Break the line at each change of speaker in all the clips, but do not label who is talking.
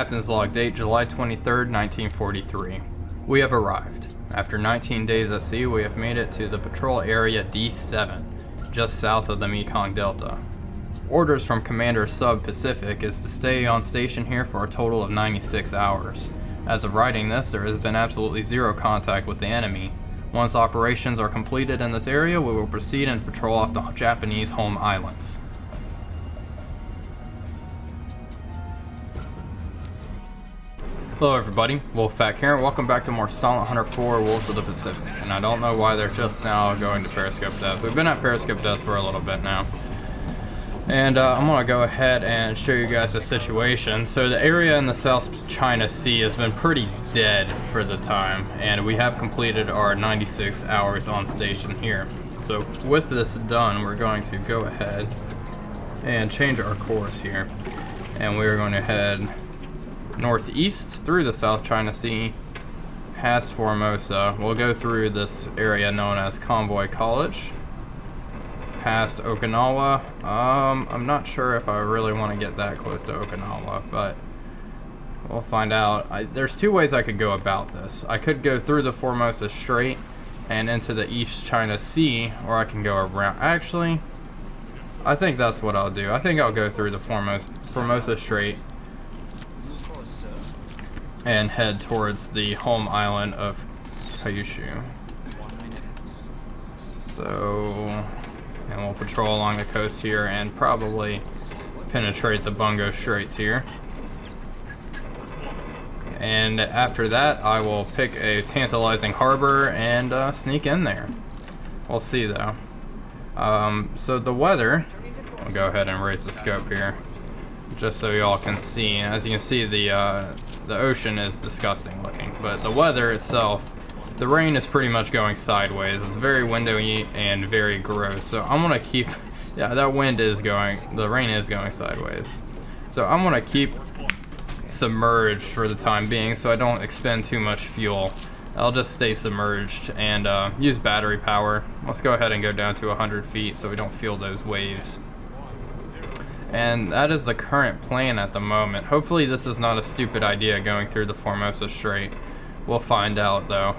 Captain's log, date July 23rd, 1943. We have arrived. After 19 days at sea, we have made it to the patrol area D7, just south of the Mekong Delta. Orders from Commander Sub Pacific is to stay on station here for a total of 96 hours. As of writing this, there has been absolutely zero contact with the enemy. Once operations are completed in this area, we will proceed and patrol off the Japanese home islands. Hello everybody, Wolfpack here, and welcome back to more Silent Hunter 4 Wolves of the Pacific. And I don't know why they're just now going to Periscope Death. We've been at Periscope Death for a little bit now. And I'm going to go ahead and show you guys the situation. So the area in the South China Sea has been pretty dead for the time, and we have completed our 96 hours on station here. So with this done, we're going to go ahead and change our course here. And we're going to head northeast through the South China Sea, past Formosa. We'll go through this area known as Convoy College, past Okinawa. I'm not sure if I really want to get that close to Okinawa, but we'll find out. There's two ways I could go about this. I could go through the Formosa Strait and into the East China Sea, or I can go around. Actually, I think that's what I'll do. I think I'll go through the Formosa Strait and head towards the home island of Kyushu. So, and we'll patrol along the coast here and probably penetrate the Bungo Straits here. And after that, I will pick a tantalizing harbor and sneak in there. We'll see though. So the weather, I'll go ahead and raise the scope here, just so y'all can see. As you can see, the ocean is disgusting looking, but the weather itself, the rain is pretty much going sideways. It's very windy and very gross. So I'm gonna keep, yeah, that wind is going, the rain is going sideways. So I'm gonna keep submerged for the time being so I don't expend too much fuel. I'll just stay submerged and use battery power. Let's go ahead and go down to 100 feet so we don't feel those waves. And that is the current plan at the moment. Hopefully this is not a stupid idea going through the Formosa Strait. We'll find out though.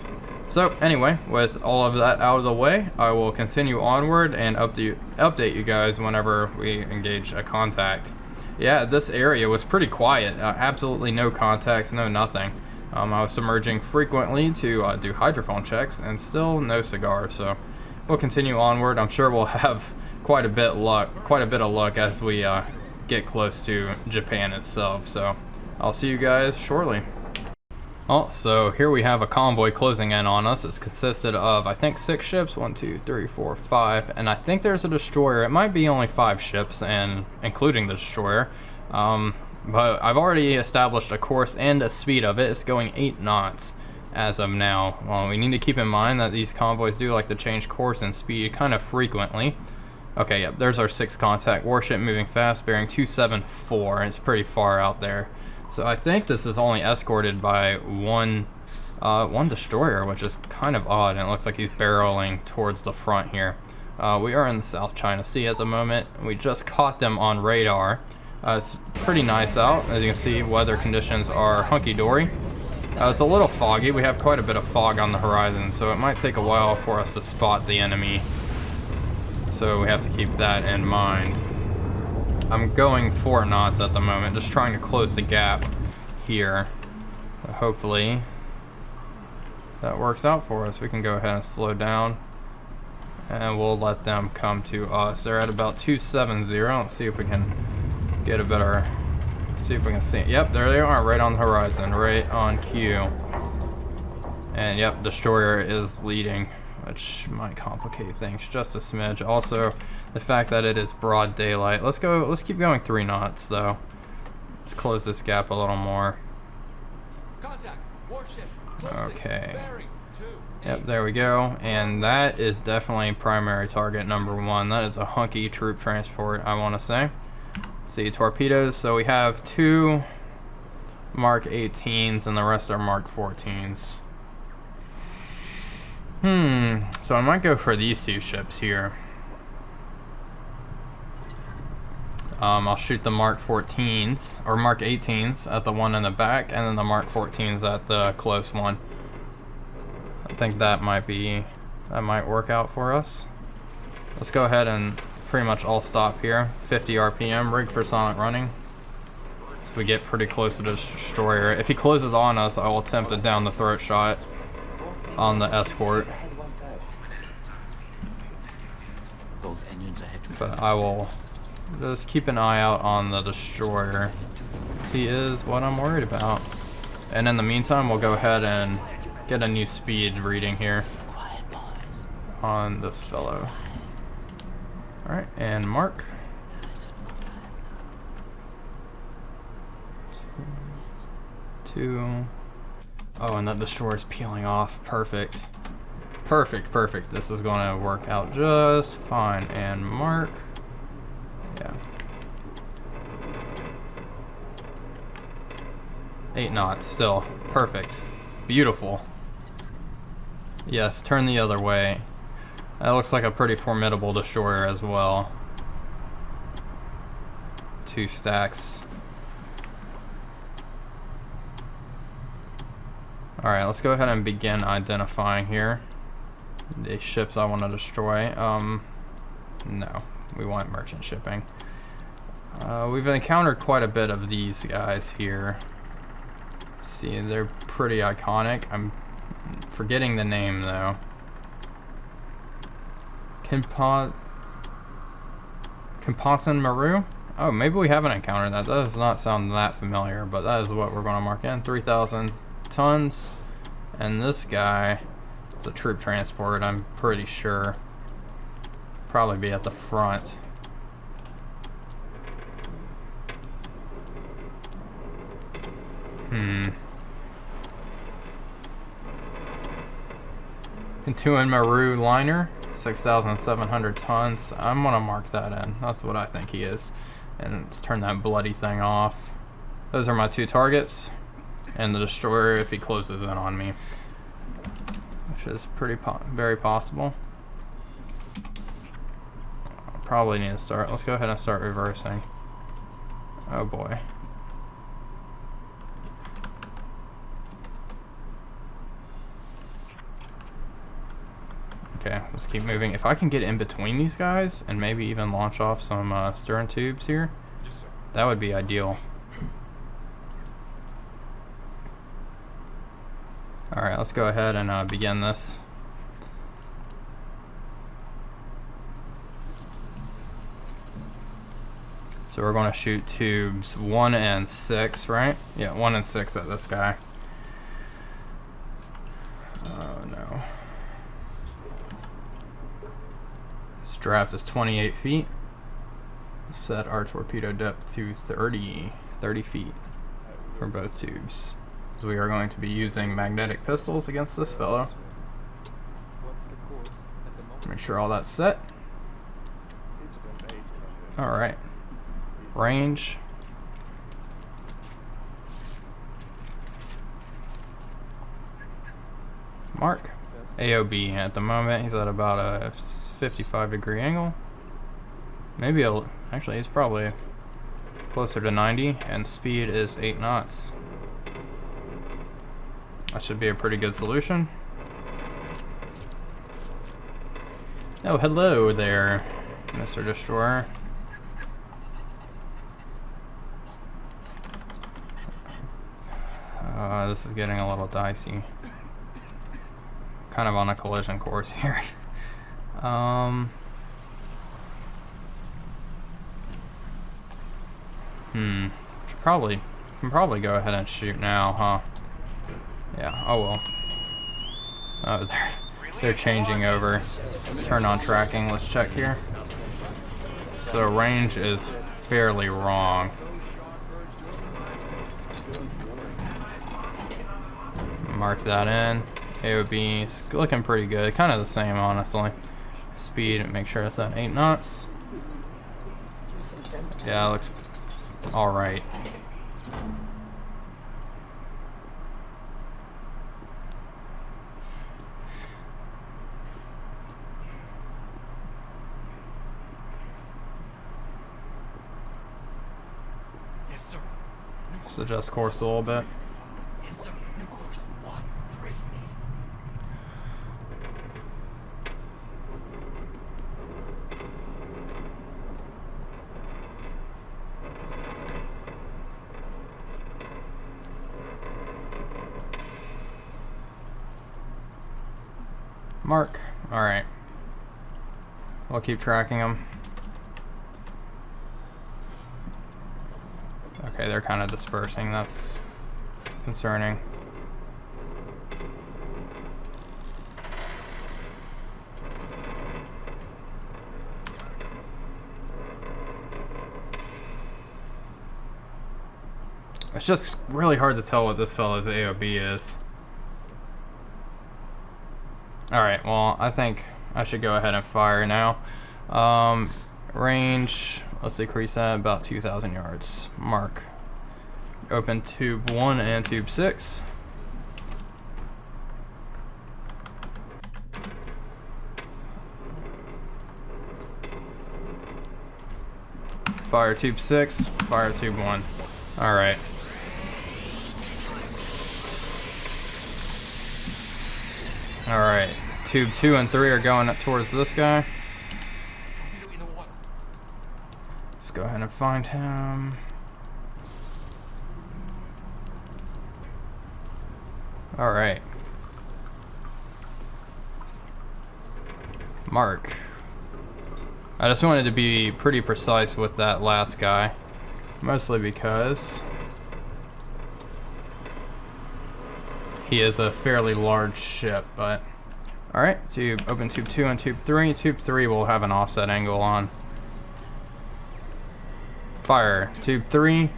So anyway, with all of that out of the way, I will continue onward and update you guys whenever we engage a contact. Yeah, this area was pretty quiet. Absolutely no contacts, no nothing. I was submerging frequently to do hydrophone checks and still no cigar. So we'll continue onward. I'm sure we'll have quite a bit of luck as we get close to Japan itself. So I'll see you guys shortly. Oh, so here we have a convoy closing in on us. It's consisted of, I think, 6 ships. 1, 2, 3, 4, 5, and I think there's a destroyer. It might be only 5 ships, and including the destroyer. But I've already established a course and a speed of it. It's going 8 knots as of now. Well, we need to keep in mind that these convoys do like to change course and speed kind of frequently. Okay, yep, there's our 6th contact warship moving fast, bearing 274. It's pretty far out there. So I think this is only escorted by one destroyer, which is kind of odd, and it looks like he's barreling towards the front here. We are in the South China Sea at the moment. We just caught them on radar. It's pretty nice out. As you can see, weather conditions are hunky-dory. It's a little foggy. We have quite a bit of fog on the horizon, so it might take a while for us to spot the enemy. So we have to keep that in mind. I'm going 4 knots at the moment, just trying to close the gap here. Hopefully that works out for us. We can go ahead and slow down and we'll let them come to us. They're at about 270. Let's see if we can get a better, see if we can see it. Yep, there they are, right on the horizon, right on cue. And yep, destroyer is leading, which might complicate things just a smidge. Also, the fact that it is broad daylight. Let's keep going 3 knots though. Let's close this gap a little more.
Contact, warship,
okay. Yep, there we go. And that is definitely primary target number 1. That is a hunky troop transport, I want to say. Let's see, torpedoes. So we have 2 Mark 18s and the rest are Mark 14s. So I might go for these 2 ships here. I'll shoot the Mark 14s or Mark 18s at the one in the back, and then the Mark 14s at the close one. I think that might work out for us. Let's go ahead and pretty much all stop here. 50 RPM, rig for silent running. So we get pretty close to the destroyer. If he closes on us, I will attempt a down the throat shot on the escort.
Both engines ahead.
But I will just keep an eye out on the destroyer. He is what I'm worried about. And in the meantime, we'll go ahead and get a new speed reading here on this fellow. Alright, and mark. 2. Oh, and that destroyer's peeling off. Perfect. Perfect, perfect. This is going to work out just fine. And mark. Yeah. 8 knots still. Perfect. Beautiful. Yes, turn the other way. That looks like a pretty formidable destroyer as well. 2 stacks. Alright, let's go ahead and begin identifying here the ships I want to destroy. No, we want merchant shipping. We've encountered quite a bit of these guys here. See, they're pretty iconic. I'm forgetting the name though. Kimpasan Maru? Oh, maybe we haven't encountered that. That does not sound that familiar, but that is what we're going to mark in. 3,000 tons. And this guy is a troop transport, I'm pretty sure. Probably be at the front. Intuan Maru liner, 6,700 tons. I'm gonna mark that in. That's what I think he is. And let's turn that bloody thing off. Those are my 2 targets. And the destroyer if he closes in on me. Which is very possible. Probably need to start. Let's go ahead and start reversing. Oh boy. Okay, let's keep moving. If I can get in between these guys and maybe even launch off some stern tubes here, that would be ideal. Alright, let's go ahead and begin this. So we're going to shoot tubes 1 and 6, right? Yeah, 1 and 6 at this guy. Oh no. This draft is 28 feet. Let's set our torpedo depth to 30 feet for both tubes. So we are going to be using magnetic pistols against this fellow. Make sure all that's set. Alright. Range. Mark. AOB at the moment, he's at about a 55-degree angle. Maybe actually he's probably closer to 90, and speed is 8 knots. That should be a pretty good solution. Oh, hello there, Mr. Destroyer. This is getting a little dicey. Kind of on a collision course here. Can probably go ahead and shoot now, huh? Yeah, oh well. Oh, they're changing over. Turn on tracking, let's check here. So range is fairly wrong. Mark that in. AOB is looking pretty good. Kind of the same, honestly. Speed, make sure it's at 8 knots. Yeah, it looks alright. Just adjust course a little bit.
Yes, sir. New course 138.
Mark. Alright. We'll keep tracking them. Okay, they're kind of dispersing. That's concerning. It's just really hard to tell what this fella's AOB is. Alright, well, I think I should go ahead and fire now. Range, let's decrease that about 2,000 yards. Mark. Open tube 1 and tube 6. Fire tube 6, fire tube 1. Alright. Alright. Tube 2 and 3 are going up towards this guy. Let's go ahead and find him. Alright. Mark. I just wanted to be pretty precise with that last guy. Mostly because he is a fairly large ship, but alright, open tube 2 and tube 3. Tube 3 will have an offset angle on. Fire. Tube 3,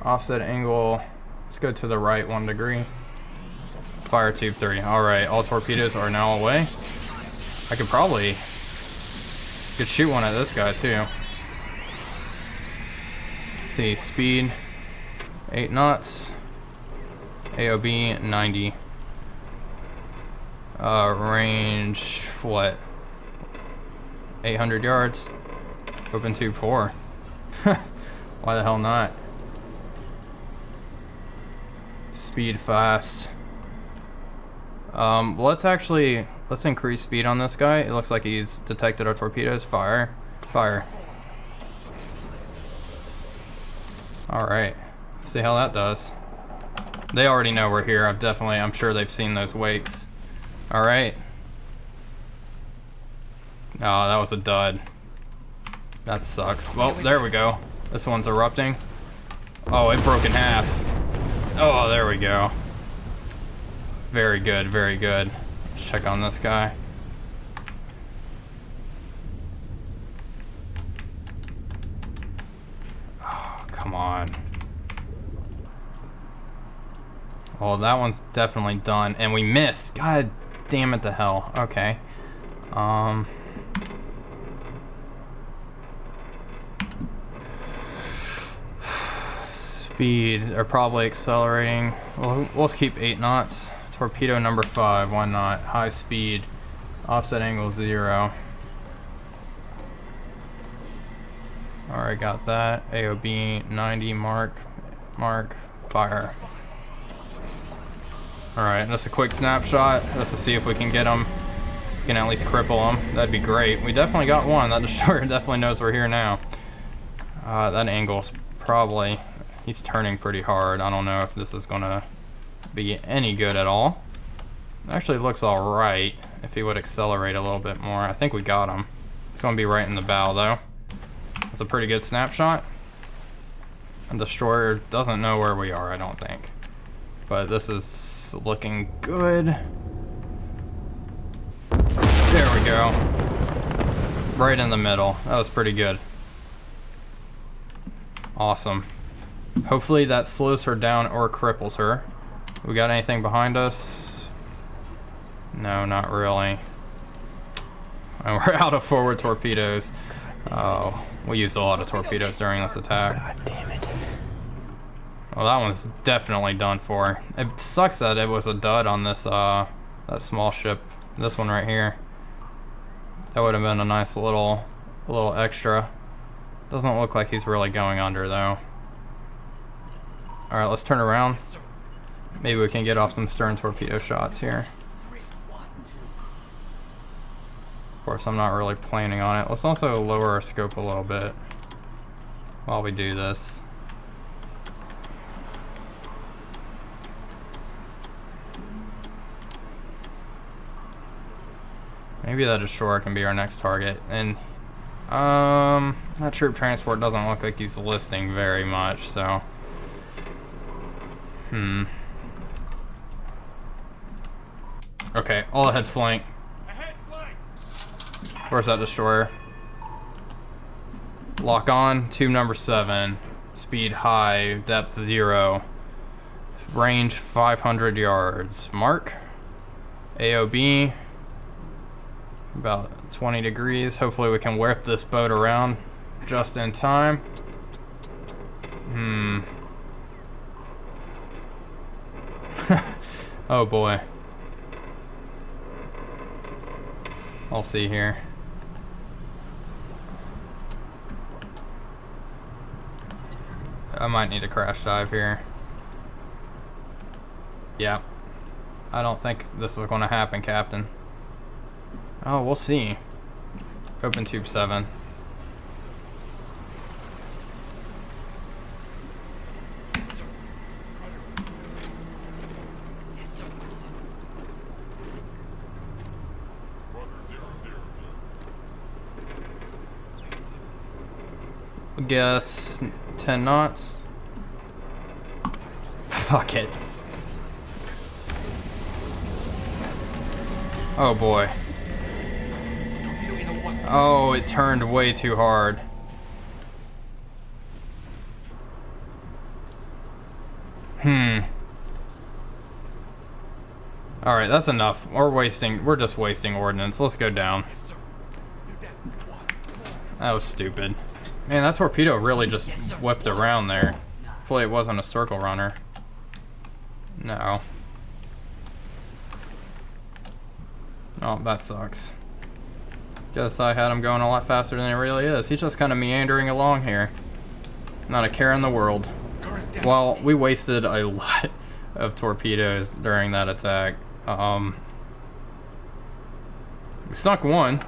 offset angle. Let's go to the right 1 degree. Fire tube 3. Alright, all torpedoes are now away. I could shoot one at this guy too. Let's see, speed 8 knots. AOB 90. Range what? 800 yards. Open tube 4. Why the hell not? Speed fast. Let's increase speed on this guy. It looks like he's detected our torpedoes. Fire. Fire. Alright. See how that does. They already know we're here. I'm sure they've seen those wakes. Alright. Oh, that was a dud. That sucks. Well, there we go. This one's erupting. Oh, it broke in half. Oh, there we go. Very good, very good. Let's check on this guy. Oh, come on. Well, that one's definitely done. And we missed. God damn it to hell. Okay. Speed are probably accelerating. We'll keep 8 knots. Torpedo number 5, 1 knot. High speed. Offset angle 0. Alright, got that. AOB 90. Mark. Fire. Alright, just a quick snapshot just to see if we can get them. We can at least cripple them. That'd be great. We definitely got one. That destroyer definitely knows we're here now. That angle's probably... He's turning pretty hard. I don't know if this is gonna be any good at all. It actually looks alright if he would accelerate a little bit more. I think we got him. It's gonna be right in the bow though. It's a pretty good snapshot. And the destroyer doesn't know where we are, I don't think. But this is looking good. There we go. Right in the middle. That was pretty good. Awesome. Hopefully that slows her down or cripples her. We got anything behind us? No, not really. And we're out of forward torpedoes. Oh, we used a lot of torpedoes during this attack.
God damn it.
Well, that one's definitely done for. It sucks that it was a dud on this, that small ship. This one right here. That would have been a nice little extra. Doesn't look like he's really going under though. Alright, let's turn around. Maybe we can get off some stern torpedo shots here. Of course, I'm not really planning on it. Let's also lower our scope a little bit while we do this. Maybe that destroyer can be our next target. And that troop transport doesn't look like he's listing very much, so okay, all ahead flank. Where's that destroyer? Lock on, tube number 7. Speed high, depth 0. Range 500 yards. Mark. AOB. About 20 degrees. Hopefully we can whip this boat around just in time. Oh boy. I'll see here. I might need a crash dive here. Yeah. I don't think this is going to happen, Captain. Oh, we'll see. Open tube 7. Guess 10 knots. Fuck it. Oh boy. Oh, it turned way too hard. Alright, that's enough. We're just wasting ordnance. Let's go down. That was stupid. Man, that torpedo really just whipped around there. Hopefully it wasn't a circle runner. No. Oh, that sucks. Guess I had him going a lot faster than he really is. He's just kind of meandering along here. Not a care in the world. Well, we wasted a lot of torpedoes during that attack. We sunk one.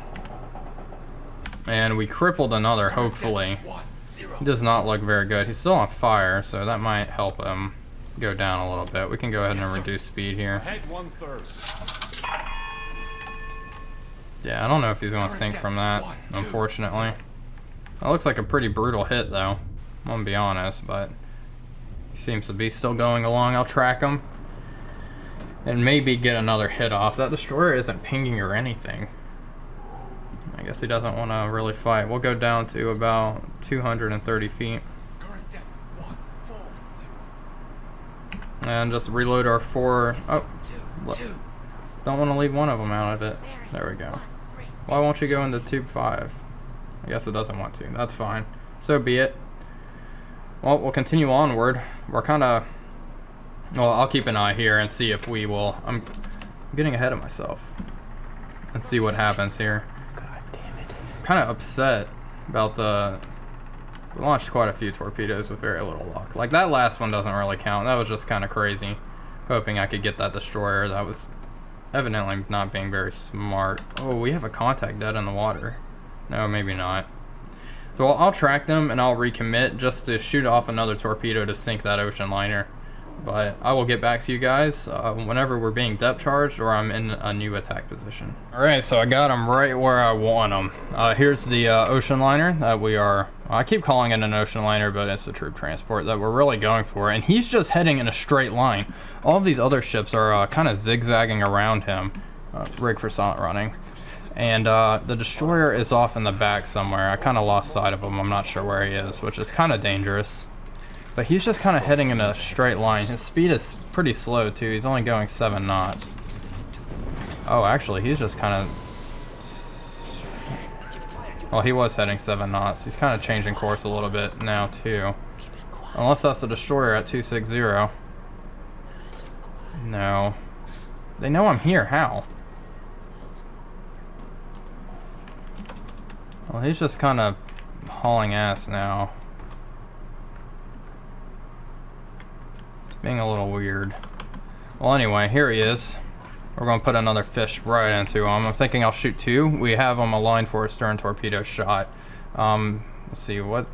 And we crippled another, hopefully. He does not look very good. He's still on fire, so that might help him go down a little bit. We can go ahead and reduce speed here. Yeah, I don't know if he's going to sink from that, unfortunately. That looks like a pretty brutal hit, though. I'm going to be honest, but he seems to be still going along. I'll track him and maybe get another hit off. That destroyer isn't pinging or anything. I guess he doesn't want to really fight. We'll go down to about 230 feet. And just reload our 4. Oh, don't want to leave one of them out of it. There we go. Why won't you go into tube 5? I guess it doesn't want to. That's fine. So be it. Well, we'll continue onward. We're kind of... Well, I'll keep an eye here and see if we will... I'm getting ahead of myself. And see what happens here. Kind of upset about the... We launched quite a few torpedoes with very little luck. Like, that last one doesn't really count. That was just kind of crazy. Hoping I could get that destroyer. That was evidently not being very smart. Oh, we have a contact dead in the water. No, maybe not. So I'll track them and I'll recommit just to shoot off another torpedo to sink that ocean liner. But I will get back to you guys whenever we're being depth charged or I'm in a new attack position. Alright, so I got them right where I want them. Here's the ocean liner that we are... I keep calling it an ocean liner, but it's a troop transport that we're really going for. And he's just heading in a straight line. All of these other ships are kind of zigzagging around him. Rig for silent running. And the destroyer is off in the back somewhere. I kind of lost sight of him. I'm not sure where he is, which is kind of dangerous. But he's just kind of heading in a straight line. His speed is pretty slow too. He's only going 7 knots. Oh, actually, he's just kind of... Well, he was heading 7 knots. He's kind of changing course a little bit now too. Unless that's the destroyer at 260. No. They know I'm here. How? Well, he's just kind of hauling ass now. Being a little weird. Well, anyway, here he is. We're going to put another fish right into him. I'm thinking I'll shoot 2. We have him aligned for a stern torpedo shot. Let's see, what...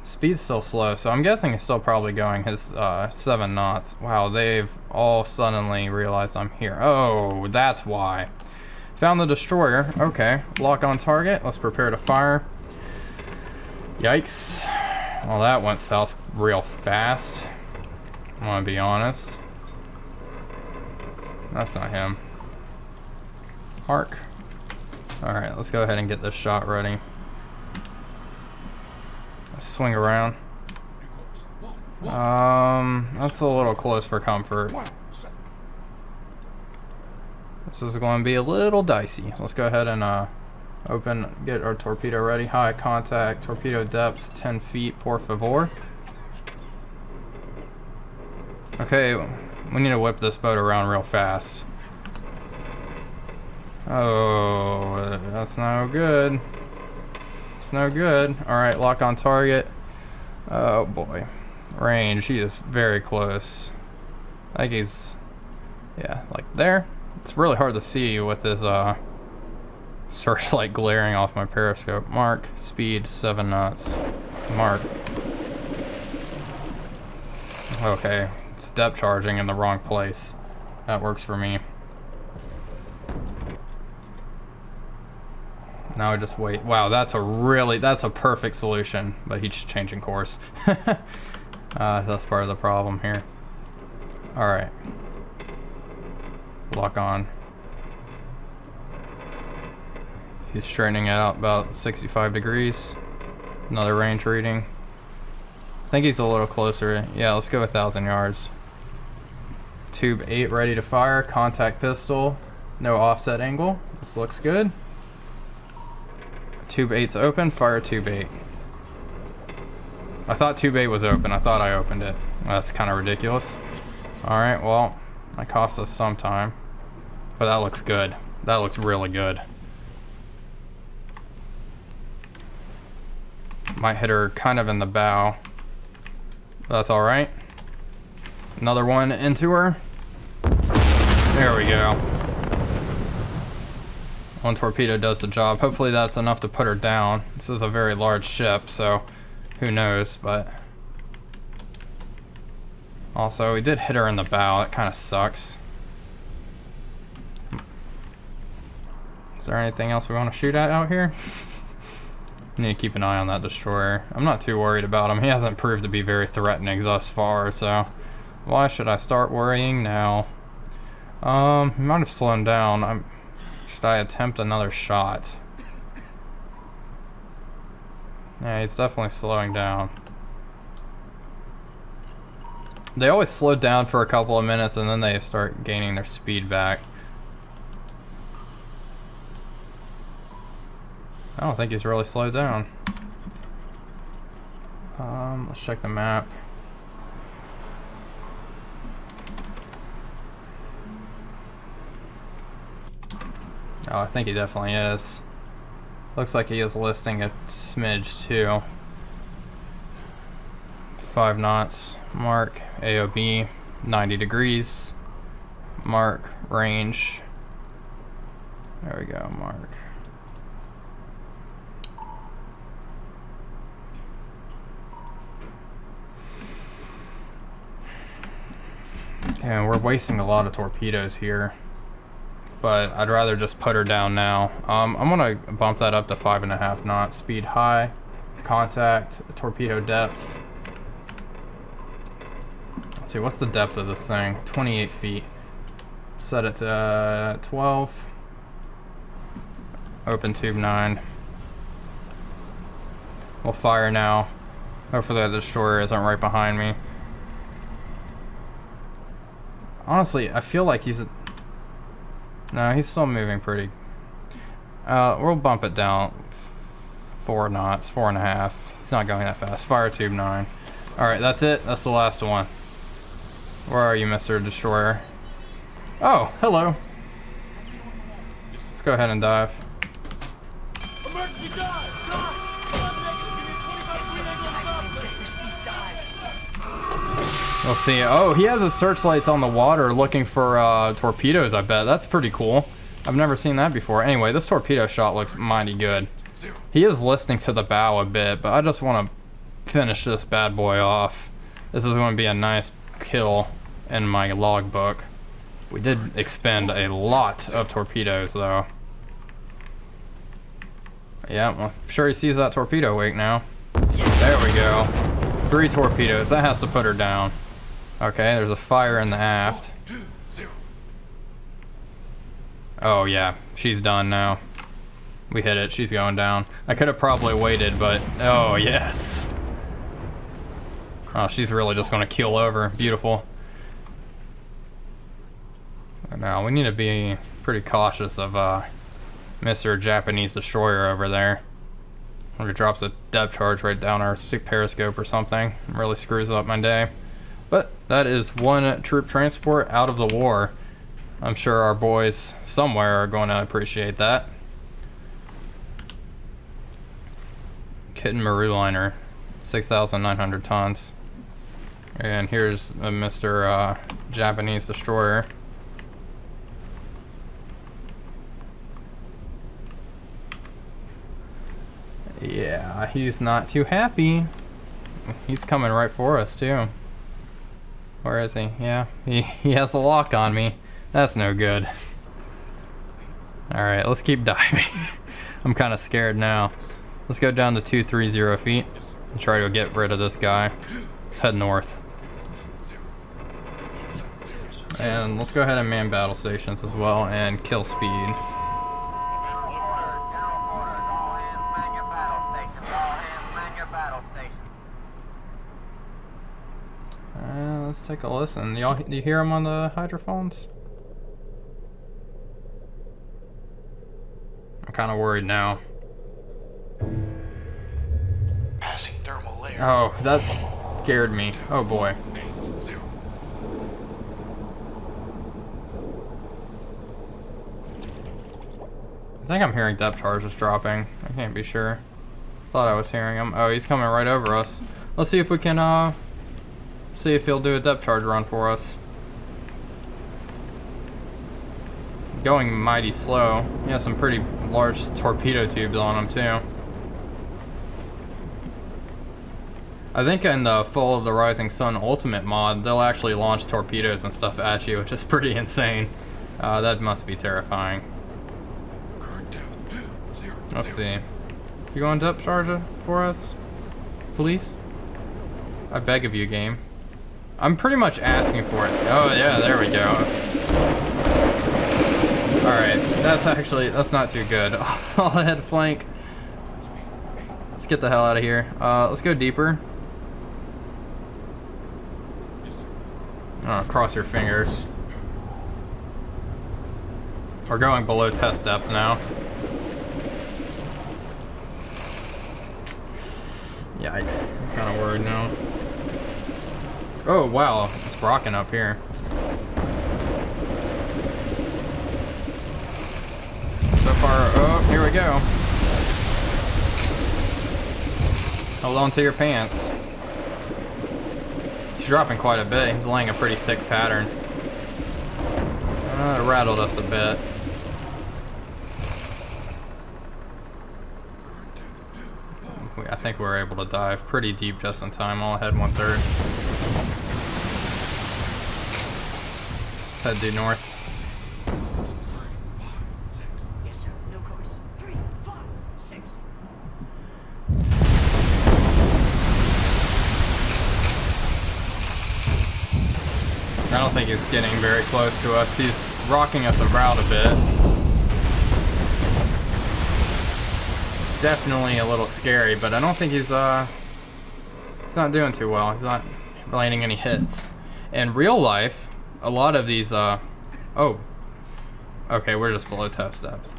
Speed's still slow, so I'm guessing he's still probably going his 7 knots. Wow, they've all suddenly realized I'm here. Oh, that's why. Found the destroyer. Okay, lock on target. Let's prepare to fire. Yikes. Well, that went south real fast. I'm gonna be honest. That's not him. Arc. Alright, let's go ahead and get this shot ready. Let's swing around. That's a little close for comfort. This is going to be a little dicey. Let's go ahead and get our torpedo ready. High contact, torpedo depth 10 feet, por favor. Okay, we need to whip this boat around real fast. Oh, that's no good. It's no good. Alright, lock on target. Oh boy. Range, he is very close. I think he's, yeah, like there. It's really hard to see with this searchlight glaring off my periscope. Mark, speed 7 knots. Mark. Okay, it's depth charging in the wrong place. That works for me. Now I just wait. Wow, that's a perfect solution, but he's changing course. That's part of the problem here. Alright. Lock on. He's straightening it out about 65 degrees. Another range reading. I think he's a little closer. Yeah, let's go 1,000 yards. Tube 8 ready to fire. Contact pistol. No offset angle. This looks good. Tube 8's open. Fire tube 8. I thought tube 8 was open. I thought I opened it. That's kind of ridiculous. Alright, well, that cost us some time. But that looks good. That looks really good. Might hit her kind of in the bow. That's alright. Another one into her. There we go. One torpedo does the job. Hopefully that's enough to put her down. This is a very large ship, so who knows, but... Also, we did hit her in the bow. That kind of sucks. Is there anything else we want to shoot at out here? Need to keep an eye on that destroyer. I'm not too worried about him. He hasn't proved to be very threatening thus far, so why should I start worrying now? He might have slowed down. Should I attempt another shot? Yeah, he's definitely slowing down. They always slow down for a couple of minutes and then they start gaining their speed back. I don't think he's really slowed down. Let's check the map. Oh, I think he definitely is. Looks like he is listing a smidge too. 5 knots. Mark, AOB, 90 degrees. Mark, range. There we go, mark. Okay, we're wasting a lot of torpedoes here, but I'd rather just put her down now. I'm gonna bump that up to 5.5 knots. Speed high, contact, torpedo depth. Let's see, what's the depth of this thing? 28 feet. Set it to 12. Open tube 9. We'll fire now. Hopefully the destroyer isn't right behind me. Honestly, I feel like he's... No, he's still moving pretty... we'll bump it down 4 knots, 4.5. He's not going that fast. Fire tube 9. Alright, that's it. That's the last one. Where are you, Mr. Destroyer? Oh, hello. Let's go ahead and dive.
Emergency dive! Dive! Negative. Give me 25 feet angle of dive.
We'll see. Oh, he has his searchlights on the water looking for torpedoes, I bet. That's pretty cool. I've never seen that before. Anyway, this torpedo shot looks mighty good. He is listening to the bow a bit, but I just want to finish this bad boy off. This is going to be a nice kill in my logbook. We did expend a lot of torpedoes, though. Yeah, well, I'm sure he sees that torpedo wake now. There we go. 3 torpedoes. That has to put her down. Okay, there's a fire in the aft. Oh, yeah. She's done now. We hit it. She's going down. I could have probably waited, but... Oh, yes. Oh, she's really just going to keel over. Beautiful. Now, we need to be pretty cautious of Mr. Japanese destroyer over there. Or he drops a depth charge right down our periscope or something. It really screws up my day. But that is 1 troop transport out of the war. I'm sure our boys somewhere are going to appreciate that. Kitten Maru liner, 6,900 tons. And here's a Mr. Japanese destroyer. Yeah, he's not too happy. He's coming right for us, too. Where is he? Yeah, he has a lock on me. That's no good. Alright, let's keep diving. I'm kind of scared now. Let's go down to 230 feet and try to get rid of this guy. Let's head north. And let's go ahead and man battle stations as well and kill speed. Let's take a listen. Y'all, do you hear him on the hydrophones? I'm kind of worried now.
Passing thermal layer.
Oh, that scared me. Oh boy. I think I'm hearing depth charges dropping. I can't be sure. Thought I was hearing him. Oh, he's coming right over us. Let's see if we can see if he'll do a depth charge run for us. It's going mighty slow. He has some pretty large torpedo tubes on him too. I think in the Fall of the Rising Sun Ultimate mod, they'll actually launch torpedoes and stuff at you, which is pretty insane. That must be terrifying. Let's see. You going depth charge for us? Please? I beg of you, game. I'm pretty much asking for it. Oh yeah, there we go. Alright, that's not too good. I'll head flank. Let's get the hell out of here. Let's go deeper. Oh, cross your fingers. We're going below test depth now. Yikes, I'm kind of worried now. Oh wow, it's rocking up here. So far, oh, here we go. Hold on to your pants. He's dropping quite a bit. He's laying a pretty thick pattern. It rattled us a bit. I think we were able to dive pretty deep just in time. I'll head 1/3. Let's head due north.
Yes, sir. No course. 3, 5, 6.
I don't think he's getting very close to us. He's rocking us around a bit. Definitely a little scary, but I don't think he's not doing too well. He's not landing any hits. In real life, a lot of these oh, okay, we're just below test depth.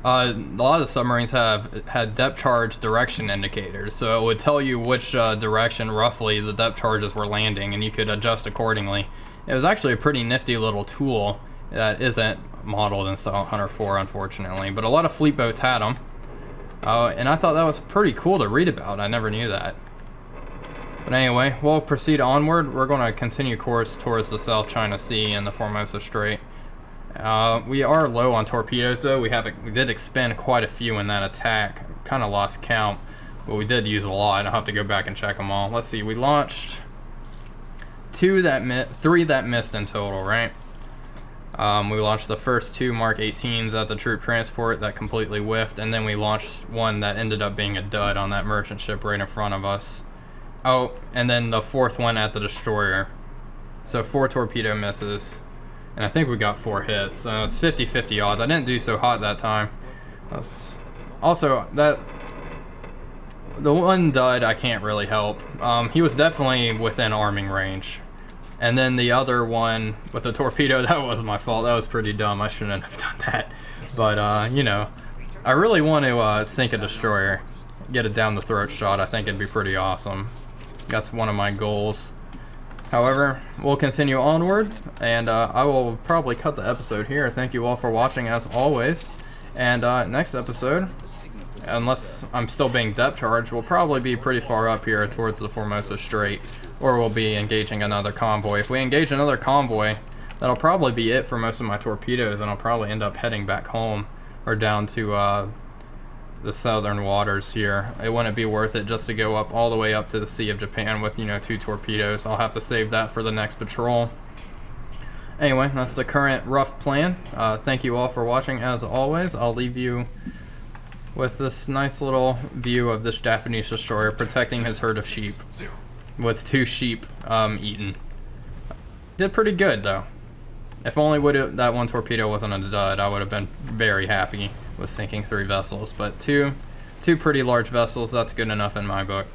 A lot of the submarines have had depth charge direction indicators, so it would tell you which direction roughly the depth charges were landing, and you could adjust accordingly. It was actually a pretty nifty little tool that isn't modeled in Style Hunter 4, unfortunately, but a lot of fleet boats had them. And I thought that was pretty cool to read about. I never knew that. But anyway, we'll proceed onward. We're going to continue course towards the South China Sea and the Formosa Strait. We are low on torpedoes though. We did expend quite a few in that attack. Kind of lost count, but we did use a lot. I'll have to go back and check them all. Let's see. We launched 3 that missed in total, right? We launched the first 2 Mark 18s at the troop transport that completely whiffed, and then we launched one that ended up being a dud on that merchant ship right in front of us. Oh, and then the 4th one at the destroyer. So 4 torpedo misses, and I think we got 4 hits. So it's 50-50 odds. I didn't do so hot that time. Also, the one dud I can't really help. He was definitely within arming range. And then the other one with the torpedo, that was my fault. That was pretty dumb. I shouldn't have done that. But, you know, I really want to sink a destroyer. Get a down the throat shot. I think it'd be pretty awesome. That's one of my goals. However, we'll continue onward, and I will probably cut the episode here. Thank you all for watching as always. And next episode, unless I'm still being depth charged, we'll probably be pretty far up here towards the Formosa Strait, or we'll be engaging another convoy. If we engage another convoy, that'll probably be it for most of my torpedoes, and I'll probably end up heading back home or down to the southern waters here. It wouldn't be worth it just to go up all the way up to the Sea of Japan with, you know, 2 torpedoes. I'll have to save that for the next patrol. Anyway, that's the current rough plan. Thank you all for watching as always. I'll leave you with this nice little view of this Japanese destroyer protecting his herd of sheep with 2 sheep eaten. Did pretty good though. If only that 1 torpedo wasn't a dud, I would have been very happy with sinking 3 vessels. But two pretty large vessels, that's good enough in my book.